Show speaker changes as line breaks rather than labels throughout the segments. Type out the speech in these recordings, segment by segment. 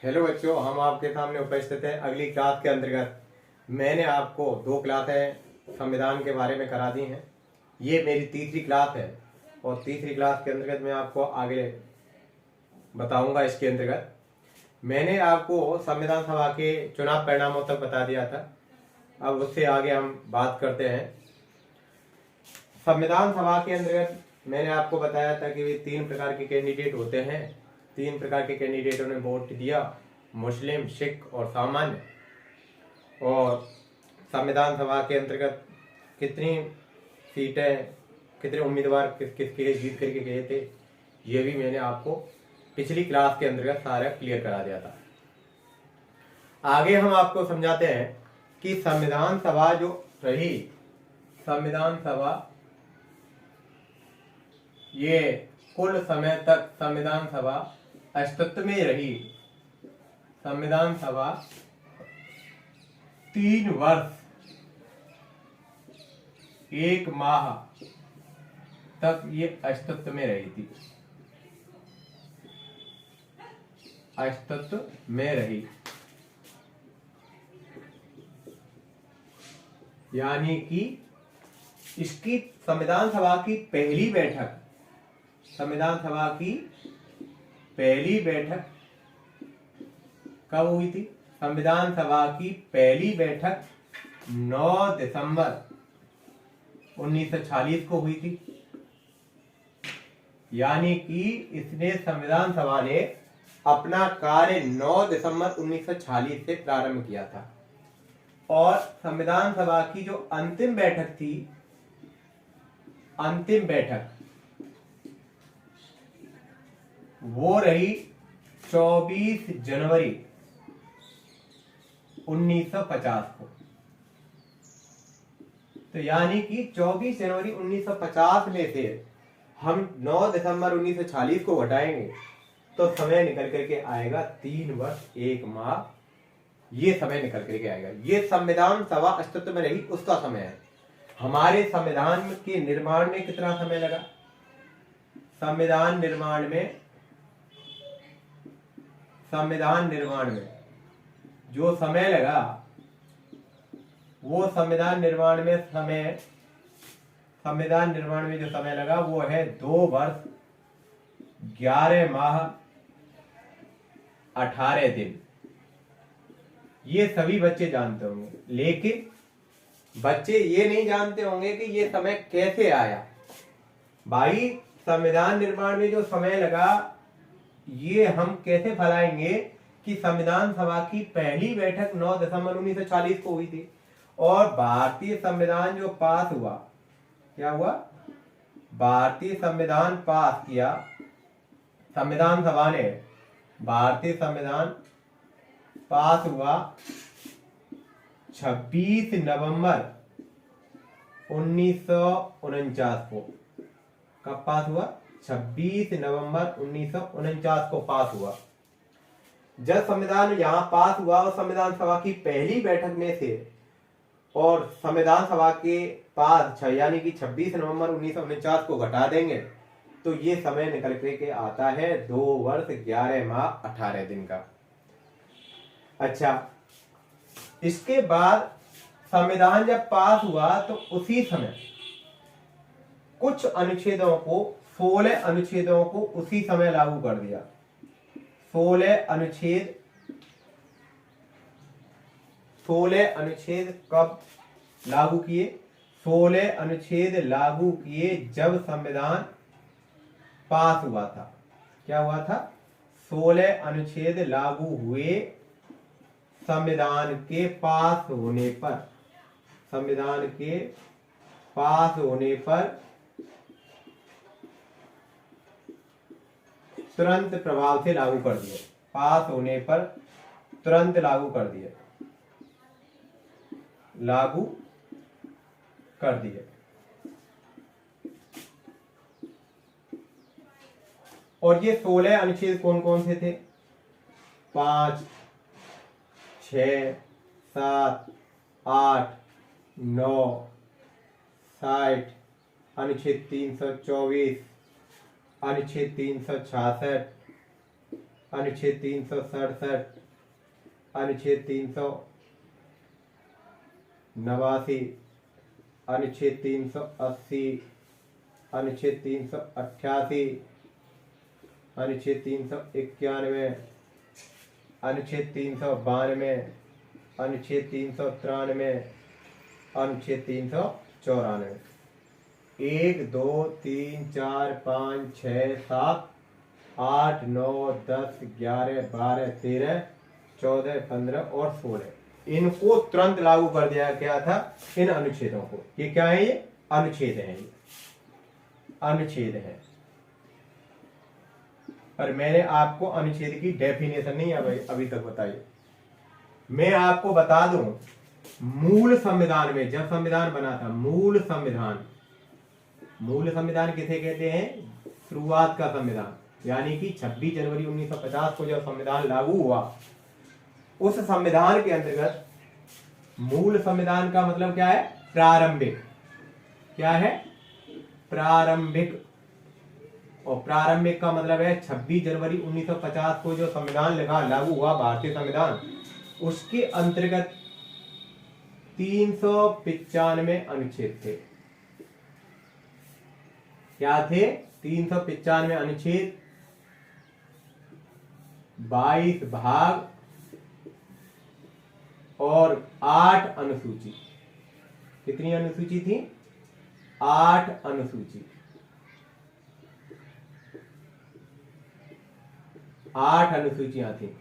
Hello बच्चों, हम आपके सामने उपस्थित हैं अगली क्लास के अंतर्गत। मैंने आपको 2 क्लासें संविधान के बारे में करा दी हैं। ये मेरी तीसरी क्लास है और तीसरी क्लास के अंतर्गत मैं आपको आगे बताऊंगा। इसके अंतर्गत मैंने आपको संविधान सभा के चुनाव परिणामों तक बता दिया था। अब उससे आगे हम बात करते हैं। संविधान सभा के अंतर्गत मैंने आपको बताया था कि वे 3 प्रकार के कैंडिडेट होते हैं। 3 प्रकार के कैंडिडेटों ने वोट दिया, मुस्लिम, सिख और सामान्य। और संविधान सभा के अंतर्गत कितनी सीटें, कितने उम्मीदवार किसके जीत करके गए थे, ये भी मैंने आपको पिछली क्लास के अंतर्गत सारा क्लियर करा दिया था। आगे हम आपको समझाते हैं कि संविधान सभा जो रही, संविधान सभा ये कुल समय तक संविधान सभा अस्तित्व में रही। संविधान सभा 3 वर्ष 1 माह तक ये अस्तित्व में रही थी, अस्तित्व में रही। यानी कि इसकी संविधान सभा की पहली बैठक, संविधान सभा की पहली बैठक कब हुई थी? संविधान सभा की पहली बैठक 9 दिसंबर 1946 को हुई थी। यानी कि इसने संविधान सभा ने अपना कार्य 9 दिसंबर 1946 से प्रारंभ किया था। और संविधान सभा की जो अंतिम बैठक थी, अंतिम बैठक वो रही 24 जनवरी 1950 को। तो यानी कि 24 जनवरी 1950 में से हम 9 दिसंबर 1940 को घटाएंगे तो समय निकल करके आएगा 3 वर्ष 1 माह। ये समय निकल करके आएगा। ये संविधान सभा अस्तित्व में रही उसका समय है। हमारे संविधान के निर्माण में कितना समय लगा? संविधान निर्माण में जो समय लगा, वो संविधान निर्माण में जो समय लगा वो है 2 वर्ष 11 माह 18 दिन। ये सभी बच्चे जानते होंगे, लेकिन बच्चे ये नहीं जानते होंगे कि ये समय कैसे आया। भाई, संविधान निर्माण में जो समय लगा ये हम कैसे फैलाएंगे कि संविधान सभा की पहली बैठक 9 दिसंबर 1940 को हुई थी और भारतीय संविधान जो पास हुआ, क्या हुआ? भारतीय संविधान पास किया संविधान सभा ने। भारतीय संविधान पास हुआ 26 नवंबर 1949 को। कब पास हुआ? 26 नवंबर 1949 को पास हुआ। जब संविधान यहां पास हुआ और संविधान सभा की पहली बैठक में से और संविधान सभा के पास यानी कि 26 नवंबर 1949 को घटा देंगे तो ये समय निकल के आता है 2 वर्ष 11 माह 18 दिन का। अच्छा, इसके बाद संविधान जब पास हुआ तो उसी समय कुछ अनुच्छेदों को, 16 अनुच्छेदों को उसी समय लागू कर दिया। 16 अनुच्छेद कब लागू किए? 16 अनुच्छेद लागू किए जब संविधान पास हुआ था। क्या हुआ था? 16 अनुच्छेद लागू हुए संविधान के पास होने पर। संविधान के पास होने पर तुरंत प्रभाव से लागू कर दिए। पास होने पर तुरंत लागू कर दिए। और ये 16 अनुच्छेद कौन कौन से थे? 5, 6, 7, 8, 9, 60, अनुच्छेद 324, अनुच्छेद 366, अनुच्छेद 367, अनुच्छेद 389, अनुच्छेद 380, अनुच्छेद 388, अनुच्छेद 391, अनुच्छेद 392, अनुच्छेद 393, अनुच्छेद 394। 1 2 3 4 5 6 7 8 9 10 11 12 13 14 15 और 16 इनको तुरंत लागू कर दिया गया था इन अनुच्छेदों को। ये क्या है? ये अनुच्छेद है, ये अनुच्छेद है। और मैंने आपको अनुच्छेद की डेफिनेशन नहीं अभी तक बताई। मैं आपको बता दूं, मूल संविधान में जब संविधान बना था, मूल संविधान किसे कहते हैं? शुरुआत का संविधान, यानी कि 26 जनवरी 1950 को जब संविधान लागू हुआ, उस संविधान के अंतर्गत मूल संविधान का मतलब क्या है? प्रारंभिक। क्या है? प्रारंभिक। और प्रारंभिक का मतलब है 26 जनवरी 1950 को जो संविधान लागू हुआ, भारतीय संविधान, उसके अंतर्गत 395 अनुच्छेद थे। क्या थे? 395 अनुच्छेद, 22 भाग और 8 अनुसूची। कितनी अनुसूची थी? 8 अनुसूची। 8 अनुसूचियां थी।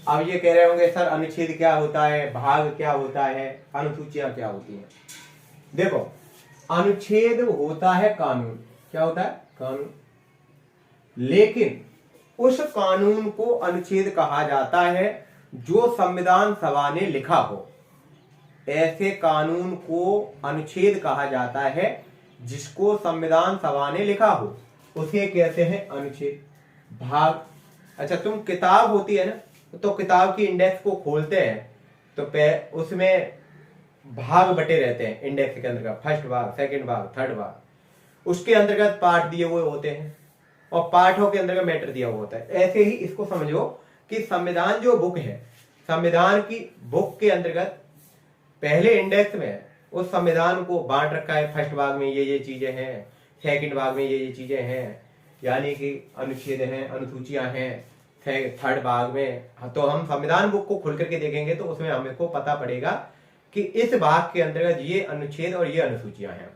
अब ये कह रहे होंगे सर अनुच्छेद क्या होता है, भाग क्या होता है, अनुसूचियां क्या होती हैं? देखो, अनुच्छेद होता है कानून। क्या होता है? कानून। लेकिन उस कानून को अनुच्छेद कहा जाता है जो संविधान सभा ने लिखा हो। ऐसे कानून को अनुच्छेद कहा जाता है जिसको संविधान सभा ने लिखा हो, उसे कहते हैं अनुच्छेद। भाग, अच्छा, तुम किताब होती है ना, तो किताब की इंडेक्स को खोलते हैं तो उसमें भाग बटे रहते हैं इंडेक्स के अंतर्गत। फर्स्ट भाग, सेकंड भाग, थर्ड भाग, उसके अंतर्गत पाठ दिए हुए होते हैं और पाठों के अंतर्गत मैटर दिया हुआ होता है। ऐसे ही इसको समझो कि संविधान जो बुक है, संविधान की बुक के अंतर्गत पहले इंडेक्स में उस संविधान को बांट रखा है। फर्स्ट भाग में ये चीजें हैं, सेकंड भाग में ये चीजें हैं, यानी कि अनुच्छेद हैं, अनुसूचियां हैं। थर्ड भाग में तो हम संविधान बुक को खोल करके देखेंगे तो उसमें हमको पता पड़ेगा कि इस भाग के अंतर्गत ये अनुच्छेद और ये अनुसूचियां हैं।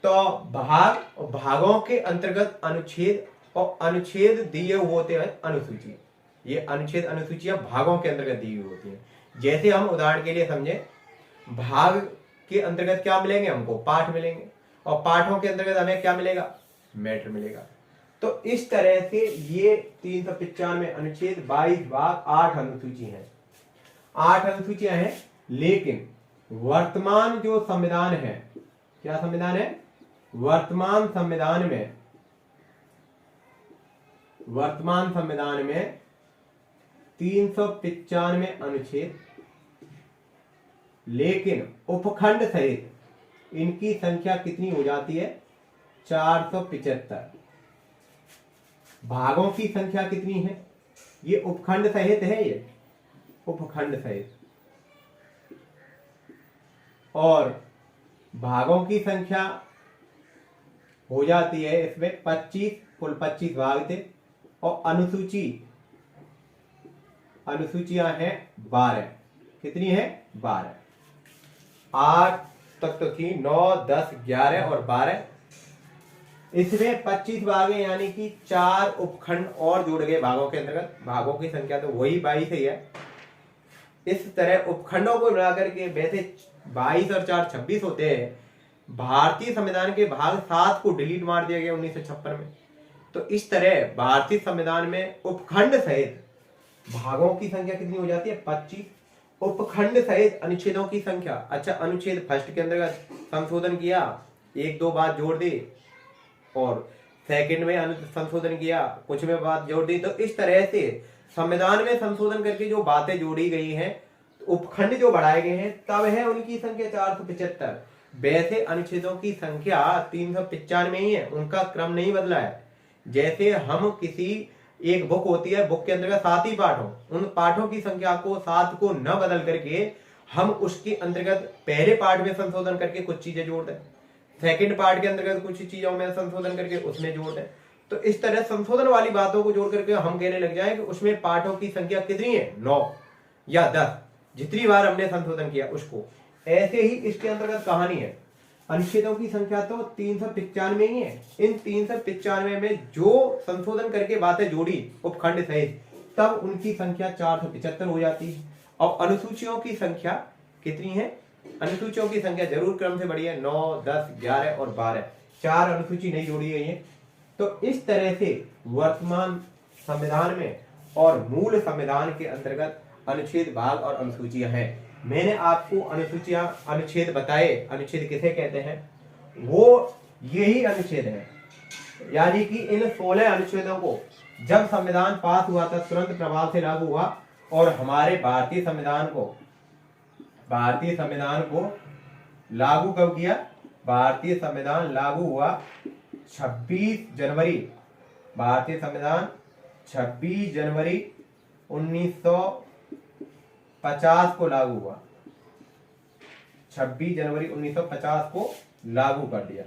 तो भाग और भागों के अंतर्गत अनुच्छेद और अनुच्छेद दिए हुए होते हैं अनुसूची। ये अनुच्छेद अनुसूचियां भागों के अंतर्गत दी हुई होती हैं। जैसे हम उदाहरण के लिए समझे, भाग के अंतर्गत क्या मिलेंगे? हमको पाठ मिलेंगे, और पाठों के अंतर्गत हमें क्या मिलेगा? मैटर मिलेगा। तो इस तरह से ये 395 अनुच्छेद, 22 भाग, 8 अनुसूची हैं। 8 अनुसूचियां हैं। लेकिन वर्तमान जो संविधान है, क्या संविधान है? वर्तमान संविधान में 395 अनुच्छेद, लेकिन उपखंड सहित इनकी संख्या कितनी हो जाती है? 475। भागों की संख्या कितनी है? ये उपखंड सहित है, ये उपखंड सहित। और भागों की संख्या हो जाती है इसमें 25, कुल 25 भाग थे। और अनुसूचियां हैं 12। कितनी है? 12। 8 तक तो थी, 9, 10, 11 और 12। इसमें 25 भाग है, यानी कि 4 उपखंड और जोड़ गए भागों के अंतर्गत। भागों की संख्या तो वही 22 ही है। इस तरह उपखंडों को मिलाकर के वैसे 22 और 4 26 होते हैं। भारतीय संविधान के भाग 7 को डिलीट मार दिया गया 1956 में। तो इस तरह भारतीय संविधान में उपखंड सहित भागों की संख्या कितनी हो जाती है? 25। उपखंड सहित अनुच्छेदों की संख्या, अच्छा, अनुच्छेद फर्स्ट के अंतर्गत संशोधन किया, 1-2 बात जोड़ दी, और सेकंड में संशोधन किया, कुछ में बात जोड़ दी। तो इस तरह से संविधान में संशोधन करके जो बातें जोड़ी गई हैं, उपखंड जो बढ़ाए गए हैं, तब है उनकी संख्या 475। वैसे अनुच्छेदों की संख्या 395 ही है, उनका क्रम नहीं बदला है। जैसे हम किसी एक बुक होती है, बुक के अंतर्गत 7 ही पाठ हो, उन पाठों की संख्या को 7 को न बदल करके हम उसके अंतर्गत पहले पार्ट में संशोधन करके कुछ चीजें जोड़ दें, सेकंड पार्ट के अंतर्गत कुछ चीजों में संशोधन करके उसमें जोड़ दें। तो इस तरह संशोधन वाली बातों को जोड़ करके हम कहने लग जाए कि उसमें पाठों की संख्या कितनी है, 9 या 10, जितनी बार हमने संशोधन किया उसको। ऐसे ही इसके अंतर्गत कहानी है, अनुच्छेदों की संख्या तो 395 ही है। इन 395 में जो संशोधन करके बातें जोड़ी उपखंड सहित, तब उनकी संख्या 475 हो जाती है। और अनुसूचियों की संख्या कितनी है, अनुसूचियों की संख्या जरूर क्रम से बढ़ी है, 9, 10, 11 और 12, 4 अनुसूची नहीं जोड़ी गई है। तो इस तरह से वर्तमान संविधान में और मूल संविधान के अंतर्गत अनुच्छेद, भाग और अनुसूचियां हैं। मैंने आपको अनुसूचियां, अनुच्छेद बताए, अनुच्छेद किसे कहते हैं, वो यही अनुच्छेद है। यानी कि इन 16 अनुच्छेदों को जब संविधान पास हुआ था तुरंत प्रभाव से लागू हुआ, और हमारे भारतीय संविधान को लागू कब किया, भारतीय संविधान लागू हुआ 26 जनवरी, भारतीय संविधान 26 जनवरी 1950 को लागू हुआ, 26 जनवरी 1950 को लागू कर दिया।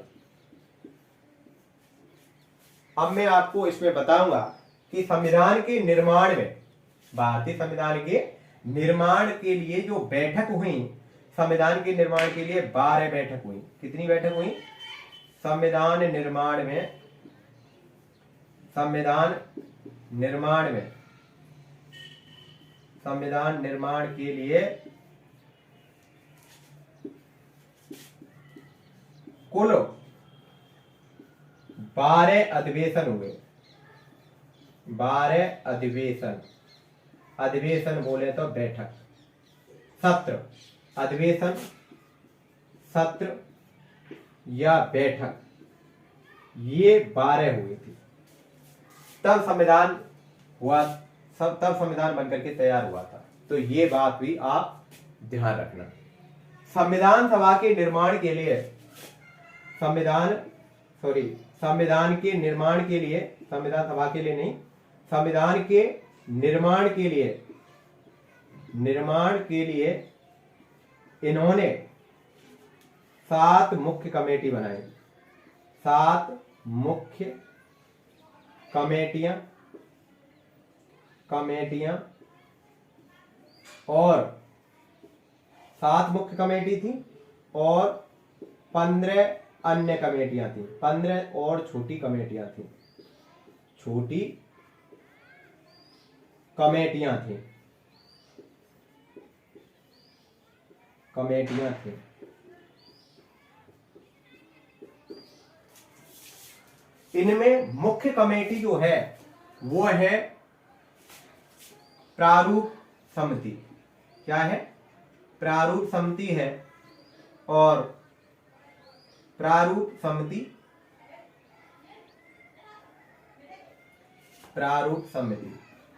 अब मैं आपको इसमें बताऊंगा कि संविधान के निर्माण में, भारतीय संविधान के निर्माण के लिए जो बैठक हुई, संविधान के निर्माण के लिए 12 बैठक हुई। कितनी बैठक हुई, संविधान निर्माण के लिए कुल 12 अधिवेशन हुए। 12 अधिवेशन, अधिवेशन बोले तो बैठक, सत्र, अधिवेशन, सत्र या बैठक, ये 12 हुई थी। तब संविधान हुआ, तब संविधान बनकर के तैयार हुआ था। तो ये बात भी आप ध्यान रखना। संविधान सभा के निर्माण के लिए, संविधान के निर्माण के लिए, संविधान सभा के लिए नहीं, संविधान के निर्माण के लिए इन्होंने 7 मुख्य कमेटी बनाई। 7 मुख्य कमेटियां और 7 मुख्य कमेटी थी और 15 अन्य कमेटियां थी। 15 और छोटी कमेटियां थी, छोटी कमेटियां थी। इनमें मुख्य कमेटी जो है वो है प्रारूप समिति। क्या है, प्रारूप समिति है। और प्रारूप समिति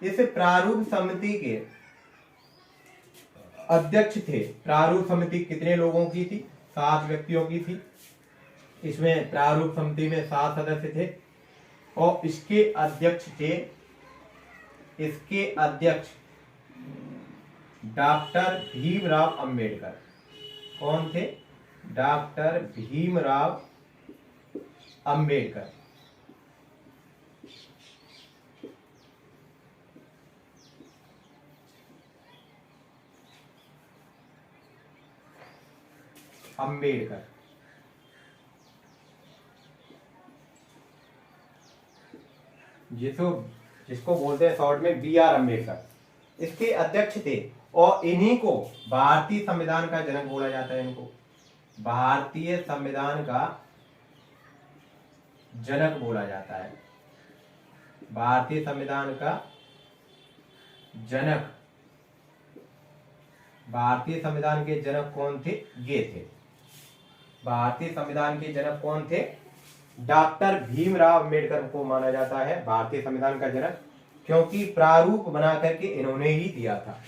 इस प्रारूप समिति के अध्यक्ष थे। प्रारूप समिति कितने लोगों की थी, 7 व्यक्तियों की थी। इसमें प्रारूप समिति में 7 सदस्य थे और इसके अध्यक्ष डॉक्टर भीमराव अंबेडकर। कौन थे, डॉक्टर भीमराव अंबेडकर। जिसको बोलते हैं शॉर्ट में BR अम्बेडकर, इसके अध्यक्ष थे। और इन्हीं को भारतीय संविधान का जनक बोला जाता है। इनको भारतीय संविधान का जनक बोला जाता है। भारतीय संविधान का जनक, भारतीय संविधान के जनक कौन थे, ये थे। भारतीय संविधान के जनक कौन थे, डॉक्टर भीमराव अंबेडकर को माना जाता है भारतीय संविधान का जनक, क्योंकि प्रारूप बना करके इन्होंने ही दिया था।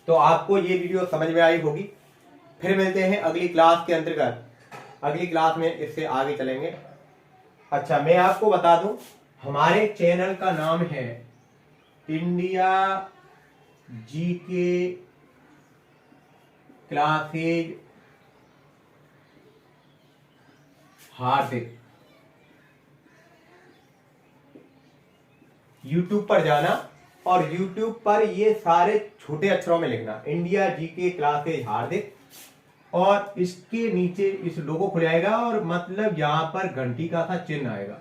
तो आपको ये वीडियो समझ में आई होगी। फिर मिलते हैं अगली क्लास के अंतर्गत। अगली क्लास में इससे आगे चलेंगे। अच्छा, मैं आपको बता दूं, हमारे चैनल का नाम है इंडिया जीके क्लासेज हार्दिक। YouTube पर जाना और YouTube पर ये सारे छोटे अक्षरों में लिखना इंडिया जीके क्लासेज हार्दिक, और इसके नीचे इस लोगो खुल जाएगा और मतलब यहां पर घंटी का सा चिन्ह आएगा,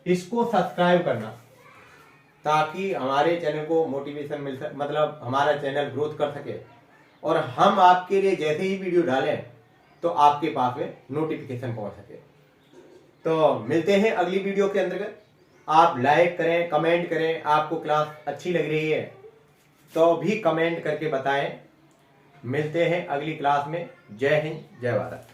इसको सब्सक्राइब करना ताकि हमारे चैनल को मोटिवेशन मिल सके, मतलब हमारा चैनल ग्रोथ कर सके और हम आपके लिए जैसे ही वीडियो डालें तो आपके पास में नोटिफिकेशन पहुंच सके। तो मिलते हैं अगली वीडियो के अंतर्गत। आप लाइक करें, कमेंट करें, आपको क्लास अच्छी लग रही है तो भी कमेंट करके बताएं। मिलते हैं अगली क्लास में। जय हिंद, जय भारत।